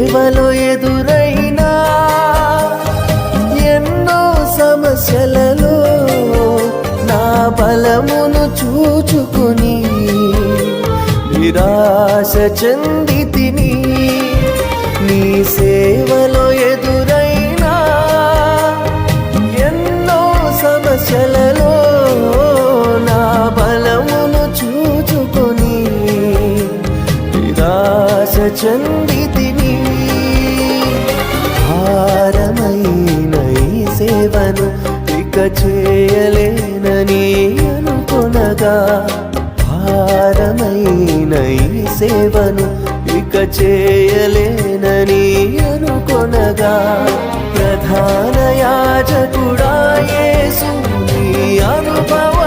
సేవలో ఎదురైనా ఎన్నో సమస్యలలో నా బలమును చూచుకుని నిరాశ చెందితిని. నీ సేవలో ఎదురైనా ఎన్నో సమస్యలలో నా బలమును చూచుకొని నిరాశ చెందితిని. భారమైన ఈ సేవను ఇక చేయలేనని అనుకొనగా, భారమైన ఈ సేవను ఇక చేయలేనని అనుకొనగా, ప్రధాన యాజకుడా యేసు నీ అనుభవం